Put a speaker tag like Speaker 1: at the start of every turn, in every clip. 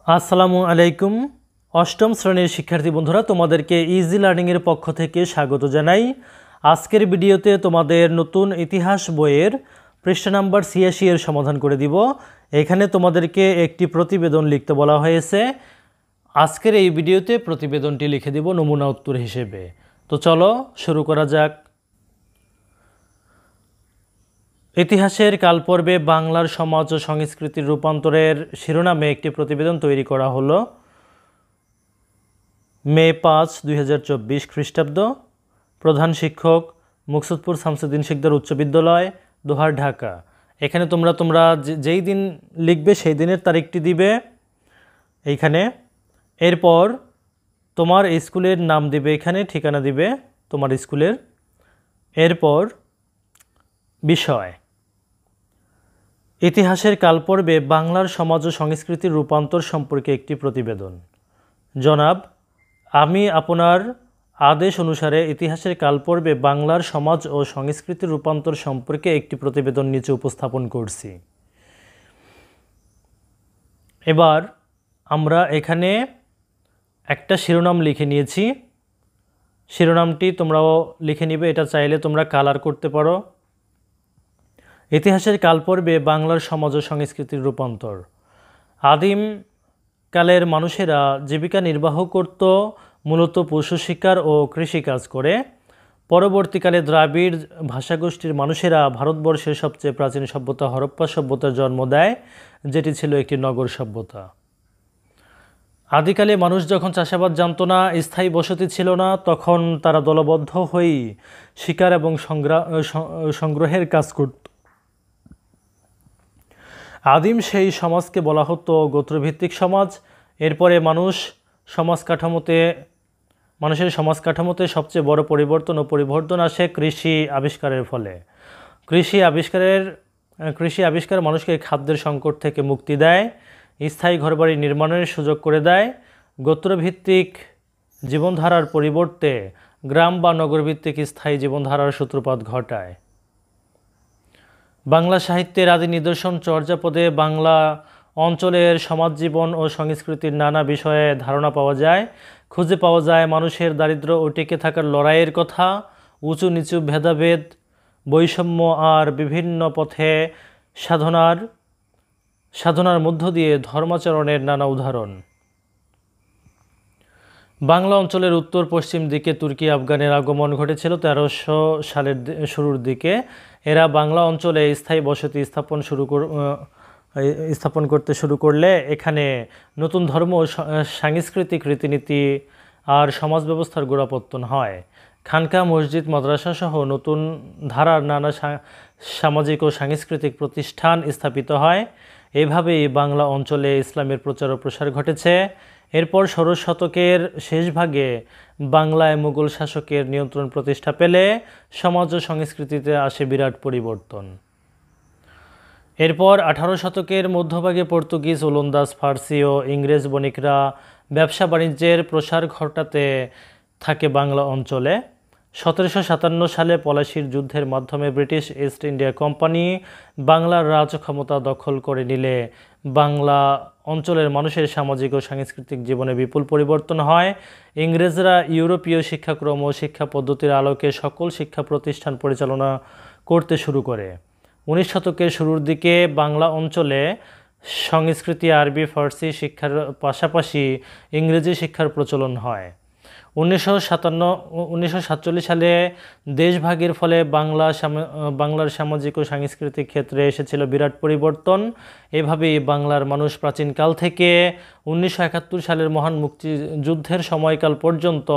Speaker 1: আসসালামু আলাইকুম। অষ্টম শ্রেণীর শিক্ষার্থী বন্ধুরা, তোমাদেরকে ইজি লার্নিংয়ের পক্ষ থেকে স্বাগত জানাই। আজকের ভিডিওতে তোমাদের নতুন ইতিহাস বইয়ের পৃষ্ঠা নাম্বার ৮৬ এর সমাধান করে দিব। এখানে তোমাদেরকে একটি প্রতিবেদন লিখতে বলা হয়েছে। আজকের এই ভিডিওতে প্রতিবেদনটি লিখে দিব নমুনা উত্তর হিসেবে। তো চলো শুরু করা যাক। ইতিহাসের কালপর্বে বাংলার সমাজ ও সংস্কৃতির রূপান্তরের শিরোনামে একটি প্রতিবেদন তৈরি করা হলো। মে ৫, ২০২৪ খ্রিস্টাব্দ। প্রধান শিক্ষক মুকসুদপুর শামসুদ্দিন শিকদার উচ্চ বিদ্যালয়, দোহার, ঢাকা। এখানে তোমরা যেই দিন লিখবে সেই দিনের তারিখটি দিবে এইখানে। এরপর তোমার স্কুলের নাম দিবে, এখানে ঠিকানা দিবে তোমার স্কুলের। এরপর বিষয় ইতিহাসের কালপর্বে বাংলার সমাজ ও সংস্কৃতির রূপান্তর সম্পর্কে একটি প্রতিবেদন। জনাব, আমি আপনার আদেশ অনুসারে ইতিহাসের কালপর্বে বাংলার সমাজ ও সংস্কৃতির রূপান্তর সম্পর্কে একটি প্রতিবেদন নিচে উপস্থাপন করছি। এবার আমরা এখানে একটা শিরোনাম লিখে নিয়েছি। শিরোনামটি তোমরাও লিখে নিবে, এটা চাইলে তোমরা কালার করতে পারো। ইতিহাসের কালপর্বে বাংলার সমাজ ও সংস্কৃতির রূপান্তর। আদিম কালের মানুষেরা জীবিকা নির্বাহ করত মূলত পশু শিকার ও কৃষিকাজ করে। পরবর্তীকালে দ্রাবিড় ভাষাগোষ্ঠীর মানুষেরা ভারতবর্ষের সবচেয়ে প্রাচীন সভ্যতা হরপ্পা সভ্যতার জন্ম দেয়, যেটি ছিল একটি নগর সভ্যতা। আদিকালে মানুষ যখন চাষাবাদ জানত না, স্থায়ী বসতি ছিল না, তখন তারা দলবদ্ধ হয়েই শিকার এবং সংগ্রহের কাজ করত। আদিম সেই সমাজকে বলা হতো গোত্রভিত্তিক সমাজ। এরপরে মানুষের সমাজ কাঠামোতে সবচেয়ে বড় পরিবর্তন আসে কৃষি আবিষ্কারের ফলে। কৃষি আবিষ্কার মানুষকে খাদ্যের সংকট থেকে মুক্তি দেয়, স্থায়ী ঘরবাড়ি নির্মাণের সুযোগ করে দেয়, গোত্রভিত্তিক জীবনধারার পরিবর্তে গ্রাম বা নগরভিত্তিক স্থায়ী জীবনধারার সূত্রপাত ঘটায়। বাংলা সাহিত্যের আদি নিদর্শন চর্যাপদে বাংলা অঞ্চলের সমাজ জীবন ও সংস্কৃতির নানা বিষয়ে ধারণা পাওয়া যায়। খুঁজে পাওয়া যায় মানুষের দারিদ্র্য ও টিকে থাকার লড়াইয়ের কথা, উঁচু নিচু ভেদাভেদ, বৈষম্য আর বিভিন্ন পথে সাধনার মধ্য দিয়ে ধর্মাচরণের নানা উদাহরণ। বাংলা অঞ্চলের উত্তর পশ্চিম দিকে তুর্কি আফগানের আগমন ঘটেছিল ১৩০০ সালের শুরুর দিকে। এরা বাংলা অঞ্চলে স্থায়ী বসতি স্থাপন করতে শুরু করলে এখানে নতুন ধর্ম, সাংস্কৃতিক রীতিনীতি আর সমাজ ব্যবস্থার গোড়াপত্তন হয়। খানকা, মসজিদ, মাদ্রাসা সহ নতুন ধারার নানা সামাজিক ও সাংস্কৃতিক প্রতিষ্ঠান স্থাপিত হয়। এভাবেই বাংলা অঞ্চলে ইসলামের প্রচার ও প্রসার ঘটেছে। এরপর ১৬শ শতকের শেষ ভাগে বাংলায় মুঘল শাসকের নিয়ন্ত্রণ প্রতিষ্ঠা পেলে সমাজ ও সংস্কৃতিতে আসে বিরাট পরিবর্তন। এরপর ১৮ শতকের মধ্যভাগে পর্তুগিজ, ওলন্দাজ, ফার্সি ও ইংরেজ বণিকরা ব্যবসা বাণিজ্যের প্রসার ঘটাতে থাকে বাংলা অঞ্চলে। ১৭৫৭ সালে পলাশির যুদ্ধের মাধ্যমে ব্রিটিশ ইস্ট ইন্ডিয়া কোম্পানি বাংলার রাজ ক্ষমতা দখল করে নিলে বাংলা অঞ্চলের মানুষের সামাজিক ও সাংস্কৃতিক জীবনে বিপুল পরিবর্তন হয়। ইংরেজরা ইউরোপীয় শিক্ষাক্রম ও শিক্ষা পদ্ধতির আলোকে সকল শিক্ষা প্রতিষ্ঠান পরিচালনা করতে শুরু করে। ১৯ শতকের শুরুর দিকে বাংলা অঞ্চলে সংস্কৃতি, আরবি, ফার্সি শিক্ষার পাশাপাশি ইংরেজি শিক্ষার প্রচলন হয়। ১৯৪৭ সালে দেশভাগের ফলে বাংলার সামাজিক ও সাংস্কৃতিক ক্ষেত্রে এসেছিল বিরাট পরিবর্তন। এভাবেই বাংলার মানুষ প্রাচীনকাল থেকে ১৯৭১ সালের মহান মুক্তিযুদ্ধের সময়কাল পর্যন্ত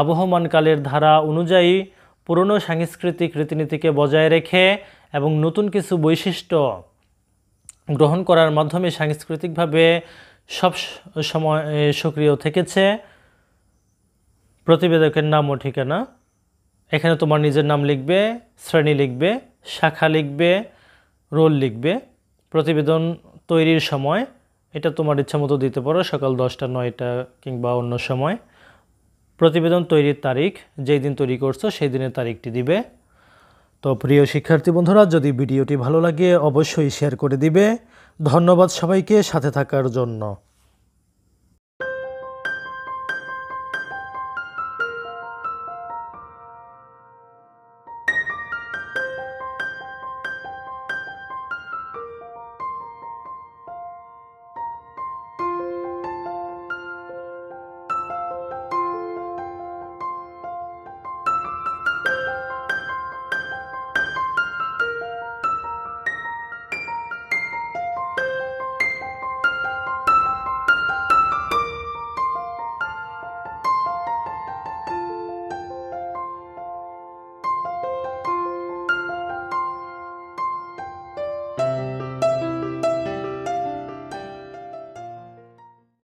Speaker 1: আবহমান কালের ধারা অনুযায়ী পুরনো সাংস্কৃতিক রীতিনীতিকে বজায় রেখে এবং নতুন কিছু বৈশিষ্ট্য গ্রহণ করার মাধ্যমে সাংস্কৃতিকভাবে সব সময় সক্রিয় থেকেছে। প্রতিবেদকের নাম ও ঠিকানা, এখানে তোমার নিজের নাম লিখবে, শ্রেণী লিখবে, শাখা লিখবে, রোল লিখবে। প্রতিবেদন তৈরির সময় এটা তোমার ইচ্ছা মতো দিতে পারো, সকাল ১০টা, ৯টা কিংবা অন্য সময়। প্রতিবেদন তৈরির তারিখ, যেই দিন তৈরি করছো সেই দিনের তারিখটি দিবে। তো প্রিয় শিক্ষার্থী বন্ধুরা, যদি ভিডিওটি ভালো লাগে অবশ্যই শেয়ার করে দিবে। ধন্যবাদ সবাইকে সাথে থাকার জন্য।